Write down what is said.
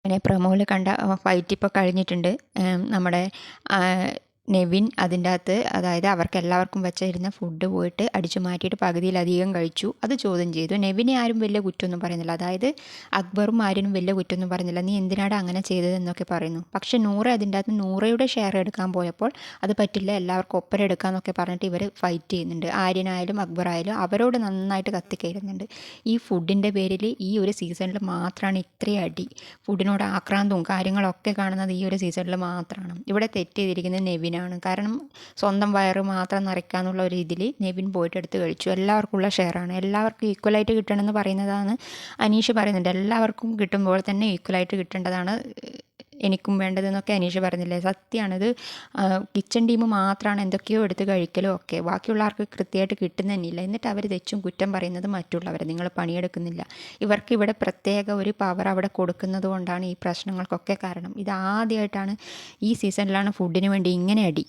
അങ്ങനെ പ്രൊമോയിൽ കണ്ട ഫൈറ്റ് ഇപ്പോൾ കഴിഞ്ഞിട്ടുണ്ട്. നമ്മുടെ നെവിൻ അതിൻ്റെ അകത്ത്, അതായത് അവർക്ക് എല്ലാവർക്കും വെച്ചിരുന്ന ഫുഡ് പോയിട്ട് അടിച്ചു മാറ്റിയിട്ട് പകുതിയിലധികം കഴിച്ചു. അത് ചോദ്യം ചെയ്തു. നെവിനെ ആരും വലിയ കുറ്റമൊന്നും പറയുന്നില്ല, അതായത് അക്ബറും ആര്യനും വലിയ കുറ്റമൊന്നും പറയുന്നില്ല, നീ എന്തിനാണ് അങ്ങനെ ചെയ്തതെന്നൊക്കെ പറയുന്നു. പക്ഷെ നൂറ അതിൻ്റെ അകത്ത് നൂറയുടെ ഷെയർ എടുക്കാൻ പോയപ്പോൾ അത് പറ്റില്ല, എല്ലാവർക്കും ഒപ്പരം എടുക്കാമെന്നൊക്കെ പറഞ്ഞിട്ട് ഇവർ ഫൈറ്റ് ചെയ്യുന്നുണ്ട്. ആര്യനായാലും അക്ബറായാലും അവരോട് നന്നായിട്ട് കത്തിക്കയറുന്നുണ്ട്. ഈ ഫുഡിൻ്റെ പേരിൽ ഈ ഒരു സീസണിൽ മാത്രമാണ് ഇത്രയും അടി. ഫുഡിനോട് ആക്രാന്തവും കാര്യങ്ങളൊക്കെ കാണുന്നത് ഈ ഒരു സീസണിൽ മാത്രമാണ്. ഇവിടെ തെറ്റ് ചെയ്തിരിക്കുന്നത് നെവിനാണ്. കാരണം സ്വന്തം വയറ് മാത്രം നിറയ്ക്കാന്നുള്ള ഒരു രീതിയിൽ നെവിൻ പോയിട്ട് എടുത്ത് കഴിച്ചു. എല്ലാവർക്കും ഉള്ള ഷെയറാണ്, എല്ലാവർക്കും ഈക്വലായിട്ട് കിട്ടണമെന്ന് പറയുന്നതാണ് അനീഷ് പറയുന്നുണ്ട്. എല്ലാവർക്കും കിട്ടുമ്പോൾ തന്നെ ഈക്വലായിട്ട് കിട്ടേണ്ടതാണ് എനിക്കും വേണ്ടതെന്നൊക്കെ അനീഷ് പറഞ്ഞില്ലേ, സത്യമാണിത്. കിച്ചൺ ടീം മാത്രമാണ് എന്തൊക്കെയോ എടുത്ത് കഴിക്കലും ഒക്കെ, ബാക്കിയുള്ള ആർക്ക് കൃത്യമായിട്ട് കിട്ടുന്ന തന്നെയില്ല. എന്നിട്ട് അവർ തെച്ചും കുറ്റം പറയുന്നത് മറ്റുള്ളവരെ, നിങ്ങൾ പണിയെടുക്കുന്നില്ല. ഇവർക്ക് ഇവിടെ പ്രത്യേക ഒരു പവർ അവിടെ കൊടുക്കുന്നത് കൊണ്ടാണ് ഈ പ്രശ്നങ്ങൾക്കൊക്കെ കാരണം. ഇത് ആദ്യമായിട്ടാണ് ഈ സീസണിലാണ് ഫുഡിന് വേണ്ടി ഇങ്ങനെ അടി.